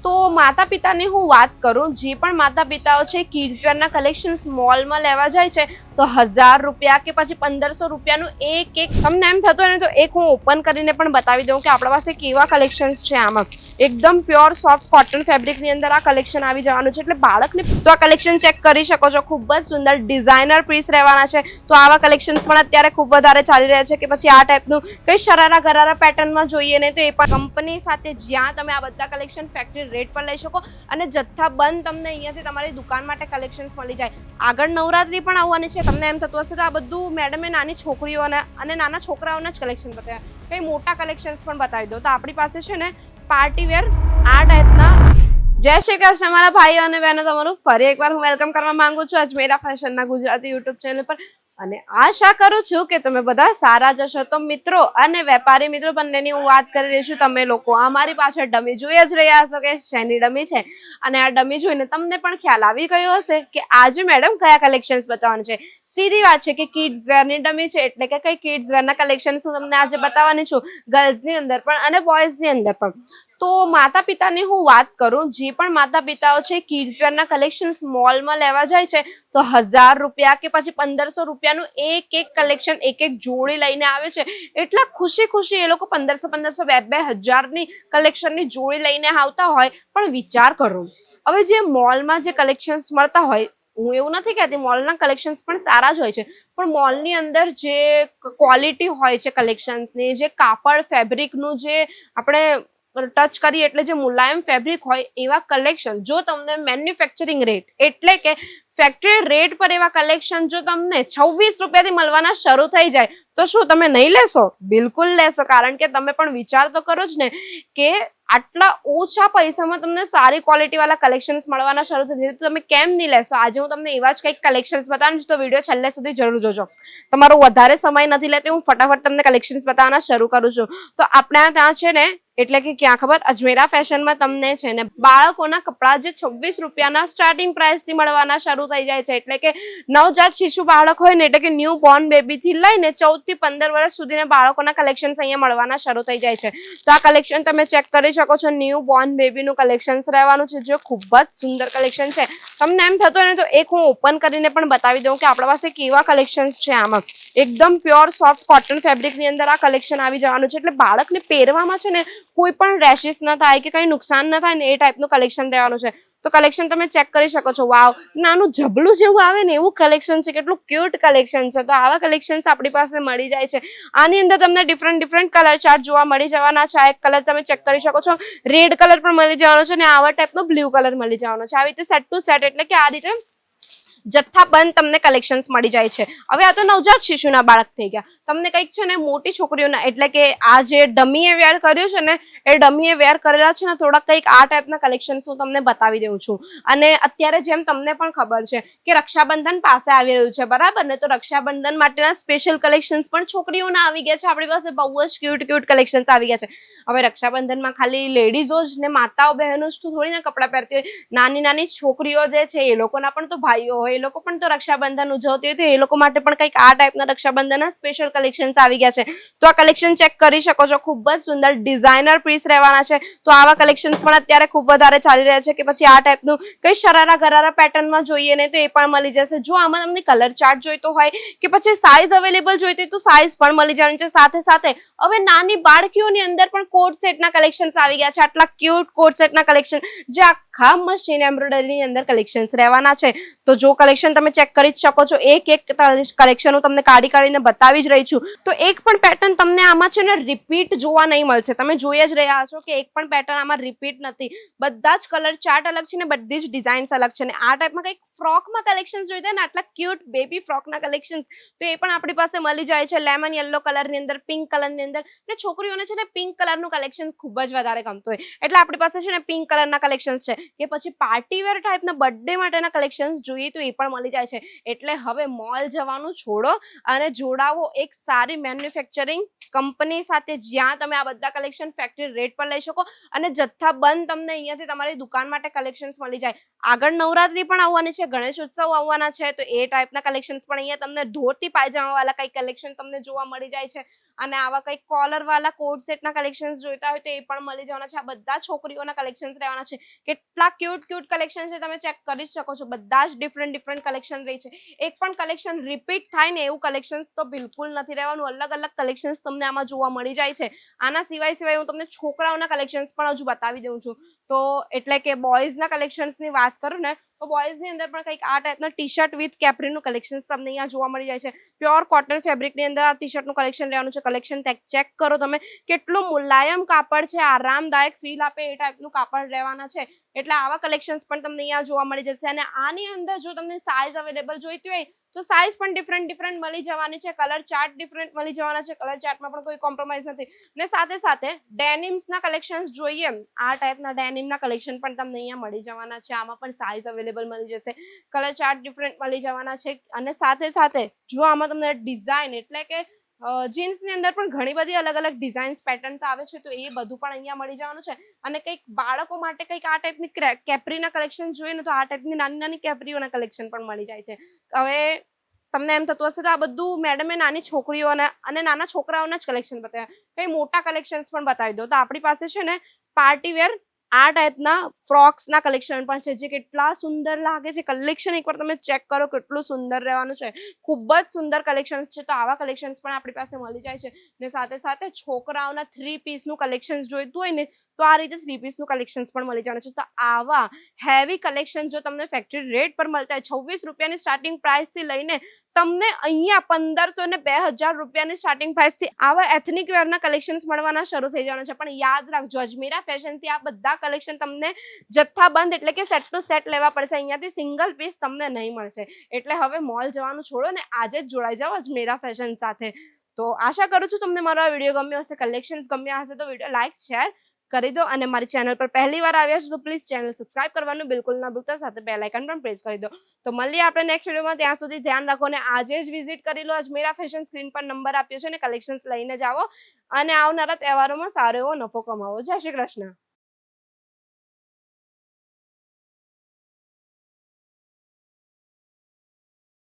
તો માતા પિતાની હું વાત કરું, જે પણ માતા પિતાઓ છે કિડ્સ વેરના કલેક્શન્સ મોલમાં લેવા જાય છે તો 1000 રૂપિયા કે પછી 1500 રૂપિયાનું એક તમને એમ થતું હોય ને તો એક હું ઓપન કરીને પણ બતાવી દઉં કે આપણા પાસે કેવા કલેક્શન્સ છે. આમાં એકદમ પ્યોર સોફ્ટ કોટન ફેબ્રિકની અંદર આ કલેક્શન આવી જવાનું છે, એટલે બાળકને તો આ કલેક્શન ચેક કરી શકો છો. ખૂબ જ સુંદર ડિઝાઇનર પીસ રહેવાના છે. તો આવા કલેક્શન્સ પણ અત્યારે ખૂબ વધારે ચાલી રહ્યા છે કે પછી આ ટાઈપનું કઈ શરારા ગરારા પેટર્નમાં જોઈએ ને તો એ પણ કંપની સાથે જ્યાં તમે આ બધા કલેક્શન ફેક્ટરી રેટ પર લઈ શકો અને જથ્થાબંધ તમને અહીંયાથી તમારી દુકાન માટે કલેક્શન્સ મળી જાય. આગળ નવરાત્રી પણ આવવાની છે. તમને એમ થતું હશે તો આ બધું મેડમે નાની છોકરીઓને અને નાના છોકરાઓના જ કલેક્શન બતાવ્યા, કંઈ મોટા કલેક્શન્સ પણ બતાવી દો. તો આપણી પાસે છે ને પાર્ટી વેર આ ટાઈપના. જય શ્રી કૃષ્ણ મારા ભાઈઓ અને બહેનો, તમારું ફરી એકવાર હું વેલકમ કરવા માંગુ છું અજમેરા ફેશનના ગુજરાતી યુટ્યુબ ચેનલ પર, અને આશા કરું છું કે તમે બધા સારા જશો. તો મિત્રો અને વેપારી મિત્રો બંનેની હું વાત કરી રહી છું. તમે લોકો અમારી પાછળ ડમી જોઈ જ રહ્યા હશો કે શેની ડમી છે, અને આ ડમી જોઈને તમને પણ ખ્યાલ આવી ગયો હશે કે આજે મેડમ કયા કલેક્શન્સ બતાવવાનું છે. સીધી વાત છે કે કિડ્સ વેરની ડમી છે, એટલે કે કઈ કિડ્સ વેરના કલેક્શન્સ હું તમને આજે બતાવવાની છું, ગર્લ્સની અંદર પણ અને બોયઝની અંદર પણ. તો માતા પિતાની હું વાત કરું, જે પણ માતા પિતાઓ છે કિડ્સ વેરના કલેક્શન્સ મોલમાં લેવા જાય છે તો 1000 રૂપિયા કે પછી 1500 રૂપિયાનું એક કલેક્શન એક જોડી લઈને આવે છે. એટલા ખુશી એ લોકો 1500 2000ની કલેક્શનની જોડી લઈને આવતા હોય. પણ વિચાર કરો, હવે જે મોલમાં જે કલેક્શન્સ મળતા હોય, હું એવું નથી કહેતી મોલના કલેક્શન્સ પણ સારા જ હોય છે, પણ મોલની અંદર જે ક્વોલિટી હોય છે કલેક્શન્સની, જે કાપડ ફેબ્રિકનું જે આપણે ટચ કરીએ એટલે જે મુલાયમ ફેબ્રિક હોય એવા કલેક્શન જો તમને મેન્યુફેક્ચરિંગ રેટ એટલે કે ફેક્ટરી રેટ પર એવા કલેક્શન જો તમને 26 રૂપિયાથી મળવાના શરૂ થઈ જાય તો શું તમે નહીં લેશો? બિલકુલ લેશો. કારણ કે તમે પણ વિચાર તો કરો જ ને કે આટલા ઓછા પૈસામાં તમને સારી ક્વોલિટી વાળા કલેક્શન્સ મળવાના શરૂ થઈ જાય તો તમે કેમ નહીં લેશો? આજે હું તમને એવા જ કંઈક કલેક્શન્સ બતાવીશ, તો વિડીયો છેલ્લે સુધી જરૂર જોજો. તમારો વધારે સમય નથી લેતી, હું ફટાફટ તમને કલેક્શન્સ બતાવવાના શરૂ કરું છું. તો આપણે ત્યાં છે ને એટલે કે ક્યાં ખબર, અજમેરા ફેશનમાં તમને છે ને બાળકોના કપડા જે 26 રૂપિયાના સ્ટાર્ટિંગ પ્રાઇસથી મળવાના શરૂ થઈ જાય છે. એટલે કે નવજાત શિશુ બાળક હોય ને, એટલે કે ન્યૂ બોર્ન બેબીથી લઈને 14 થી 15 વર્ષ સુધીના બાળકોના કલેક્શન્સ અહીંયા મળવાના શરૂ થઈ જાય છે. તો આ કલેક્શન તમે ચેક કરી શકો છો. ન્યૂ બોર્ન બેબીનું કલેક્શન્સ રહેવાનું છે, જે ખૂબ જ સુંદર કલેક્શન છે. તમને એમ થતું હોય ને તો એક હું ઓપન કરીને પણ બતાવી દઉં કે આપણા પાસે કેવા કલેક્શન્સ છે. આમાં એકદમ પ્યોર સોફ્ટ કોટન ફેબ્રિકની અંદર આ કલેક્શન આવી જવાનું છે, એટલે બાળકને પહેરવામાં છે ને કોઈ પણ રેશિસ ન થાય કે કઈ નુકસાન ન થાય ને એ ટાઈપનું કલેક્શન રહેવાનું છે. તો કલેક્શન તમે ચેક કરી શકો છો. વાવ, નાનું જબલું જેવું આવે ને એવું કલેક્શન છે, કેટલું ક્યુટ કલેક્શન છે. તો આવા કલેક્શન્સ આપણી પાસે મળી જાય છે. આની અંદર તમને ડિફરન્ટ કલર ચાર્ટ જોવા મળી જવાના છે. આ એક કલર તમે ચેક કરી શકો છો, રેડ કલર પણ મળી જવાનો છે, અને આવા ટાઈપનો બ્લુ કલર મળી જવાનો છે. આવી રીતે સેટ ટુ સેટ એટલે કે આ રીતે જથ્થાબંધ તમને કલેક્શન્સ મળી જાય છે. હવે આ તો નવજાત શિશુના બાળક થઈ ગયા. તમને કંઈક છે ને મોટી છોકરીઓના, એટલે કે આ જે ડમીએ વેર કર્યું છે ને એ ડમીએ વેર કરેલા છે ને થોડાક કંઈક આ ટાઈપના કલેક્શન્સ હું તમને બતાવી દઉં છું. અને અત્યારે જેમ તમને પણ ખબર છે કે રક્ષાબંધન પાસે આવી રહ્યું છે, બરાબર ને? તો રક્ષાબંધન માટેના સ્પેશિયલ કલેક્શન્સ પણ છોકરીઓના આવી ગયા છે. આપણી પાસે બહુ જ ક્યુટ કલેક્શન્સ આવી ગયા છે. હવે રક્ષાબંધનમાં ખાલી લેડીઝો જ ને માતાઓ બહેનો જ થોડી ના કપડાં પહેરતી હોય, નાની છોકરીઓ જે છે એ લોકોના પણ તો ભાઈઓ હોય, એ લોકો પણ તો રક્ષાબંધન ઉજવતી હોય, તો એ લોકો માટે પણ કંઈક આ ટાઈપના રક્ષાબંધનના સ્પેશિયલ કલેક્શન્સ આવી ગયા છે. તો આ કલેક્શન ચેક કરી શકો છો. ખૂબ જ સુંદર ડિઝાઇનર પીસ રહેવાના છે. તો આવા કલેક્શન્સ પણ અત્યારે ખૂબ વધારે ચાલી રહ્યા છે કે પછી આ ટાઈપનું કઈ શરારા ગરારા પેટર્નમાં જોઈએ ને તો એ પણ મળી જશે. જો આમાં તમને કલર ચાર્ટ જોઈતો હોય કે પછી સાઇઝ અવેલેબલ જોઈતી તો સાઇઝ પણ મળી જવાની છે. સાથે હવે નાની બાળકીઓની અંદર પણ કોટ સેટના કલેક્શન્સ આવી ગયા છે. આટલા ક્યુટ કોટ સેટના કલેક્શન જે આખા મશીન એમ્બ્રોઇડરીની અંદર કલેક્શન્સ રહેવાના છે. તો જો કલેક્શન તમે ચેક કરી શકો છો, એક કલેક્શન હું તમને કાઢીને બતાવી જ રહી છું. તો એક પણ પેટર્ન તમને આમાં છે ને રિપીટ જોવા નહીં મળશે. તમે જોઈ જ રહ્યા છો કે એક પણ પેટર્ન આમાં રિપીટ નથી. બધા જ કલર ચાર્ટ અલગ છે ને બધી જ ડિઝાઇન્સ અલગ છે. ને આ ટાઈપમાં કંઈક ફ્રોકમાં કલેક્શન્સ જોઈતા ને આટલા ક્યુટ બેબી ફ્રોકના કલેક્શન્સ તો એ પણ આપણી પાસે મળી જાય છે. લેમન યલો કલરની અંદર, પિંક કલરની અંદર, ને છોકરીઓને છે ને પિંક કલરનું કલેક્શન ખૂબ જ વધારે ગમતું હોય, એટલે આપણી પાસે છે ને પિંક કલરના કલેક્શન્સ છે. કે પછી પાર્ટી વેર ટાઈપના બર્થડે માટેના કલેક્શન્સ જોઈએ તો એ પણ મળી જાય છે. એટલે હવે મોલ જવાનું છોડો અને જોડાવો એક સારી મેન્યુફેક્ચરિંગ કંપની સાથે, જ્યાં તમે આ બધા કલેક્શન ફેક્ટરી રેટ પર લઈ શકો અને જથ્થાબંધ તમને અહીંયાથી તમારી દુકાન માટે કલેક્શન્સ મળી જાય. આગળ નવરાત્રી પણ આવવાની છે, ગણેશ ઉત્સવ આવવાના છે, તો એ ટાઈપના કલેક્શન્સ પણ અહીંયા તમને ધોતી પાયજામા વાળા કઈ કલેક્શન તમને જોવા મળી જાય છે. અને આવા કઈ કોલર વાળા કોટ સેટના કલેક્શન્સ જોઈતા હોય તો એ પણ મળી જવાના છે. આ બધા છોકરીઓના કલેક્શન્સ રહેવાના છે. કેટલા ક્યુટ કલેક્શન છે તમે ચેક કરી શકો છો. બધા જ ડિફરન્ટ કલેક્શન રહી છે. એક પણ કલેક્શન રિપીટ થાય ને એવું કલેક્શન્સ તો બિલકુલ નથી રહેવાનું. અલગ અલગ કલેક્શન્સ તમને આમાં જોવા મળી જાય છે. આના સિવાય હું તમને છોકરાઓના કલેક્શન્સ પણ હજુ બતાવી દઉં છું. તો એટલે કે બોયઝના કલેક્શન્સની વાત કરું ને તો બોયઝની અંદર પણ કંઈક આ ટાઈપના ટી શર્ટ વિથ કેપ્રીનું કલેક્શન્સ તમને અહીંયા જોવા મળી જાય છે. પ્યોર કોટન ફેબ્રિકની અંદર આ ટી શર્ટનું કલેક્શન રહેવાનું છે. કલેક્શન ચેક કરો તમે, કેટલું મુલાયમ કાપડ છે, આરામદાયક ફીલ આપે એ ટાઈપનું કાપડ રહેવાના છે. એટલે આવા કલેક્શન્સ પણ તમને અહીંયા જોવા મળી જશે. અને આની અંદર જો તમને સાઇઝ અવેલેબલ જોઈતી હોય તો સાઇઝ પણ ડિફરન્ટ મળી જવાની છે. કલર ચાર્ટ ડિફરન્ટ મળી જવાના છે. કલર ચાર્ટમાં પણ કોઈ કોમ્પ્રોમાઇઝ નથી. ને સાથે ડેનિમ્સના કલેક્શન્સ જોઈએ, આ ટાઈપના ડેનિમના કલેક્શન પણ તમને અહીંયા મળી જવાના છે. આમાં પણ સાઇઝ અવેલેબલ મળી જશે. કલર ચાર્ટ ડિફરન્ટ મળી જવાના છે. અને સાથે જો આમાં તમને ડિઝાઇન એટલે કે જીન્સની અંદર પણ ઘણી બધી અલગ અલગ ડિઝાઇન્સ પેટર્ન્સ આવે છે, તો એ બધું પણ અહીંયા મળી જવાનું છે. અને કંઈક બાળકો માટે કંઈક આ ટાઈપની કેપ્રીના કલેક્શન જોઈએ ને તો આ ટાઈપની નાની કેપ્રીઓના કલેક્શન પણ મળી જાય છે. હવે તમને એમ થતું હશે તો આ બધું મેડમે નાની છોકરીઓના અને નાના છોકરાઓના જ કલેક્શન બતાવ્યા, કંઈ મોટા કલેક્શન્સ પણ બતાવી દો. તો આપણી પાસે છે ને પાર્ટી વેર આ ટાઈપના ફ્રોક્સના કલેક્શન પણ છે, જે કેટલા સુંદર લાગે છે. કલેક્શન એકવાર તમે ચેક કરો, કેટલું સુંદર રહેવાનું છે. ખૂબ જ સુંદર કલેક્શન્સ છે. તો આવા કલેક્શન્સ પણ આપણી પાસે મળી જાય છે. ને સાથે છોકરાઓના 3 પીસનું કલેક્શન જોઈતું હોય ને તો આ રીતે 3 પીસનું કલેક્શન્સ પણ મળી જવાનું છે. તો આવા હેવી કલેક્શન જો તમને ફેક્ટરી રેટ પર મળતા હોય, 26 રૂપિયાની સ્ટાર્ટિંગ પ્રાઇસથી લઈને તમને અહીંયા 1500 ને 2000 રૂપિયાની સ્ટાર્ટિંગ પ્રાઇસથી આવા એથનિક વેરના કલેક્શન્સ મળવાના શરૂ થઈ જવાના છે. પણ યાદ રાખજો, અજમેરા ફેશનથી આ બધા કલેક્શન તમને જથ્થાબંધ એટલે કે સેટ ટુ સેટ લેવા પડશે. અહીંયાથી સિંગલ પીસ તમને નહીં મળશે. એટલે હવે મોલ જવાનું છોડો ને આજે જ જોડાઈ જાઓ અજમેરા ફેશન સાથે. તો આશા કરું છું તમને મારો આ વિડીયો ગમ્યો હશે, કલેક્શન્સ ગમ્યા હશે તો વિડીયો લાઈક શેર કરી દો. અને મારી ચેનલ પર પહેલી વાર આવ્યા છો તો પ્લીઝ ચેનલ સબસ્ક્રાઇબ કરવાનું બિલકુલ ના ભૂલતા. સાથે બેલ આઇકન પણ પ્રેસ કરી દો. તો મળીએ આપણે નેક્સ્ટ વિડીયોમાં. ત્યાં સુધી ધ્યાન રાખો ને આજે જ વિઝિટ કરી લો અજમેરા ફેશન. સ્ક્રીન પર નંબર આપ્યો છે ને કલેક્શન્સ લઈને જાઓ અને આવનારા તહેવારોમાં સારો એવો નફો કમાવો. જય શ્રી કૃષ્ણ.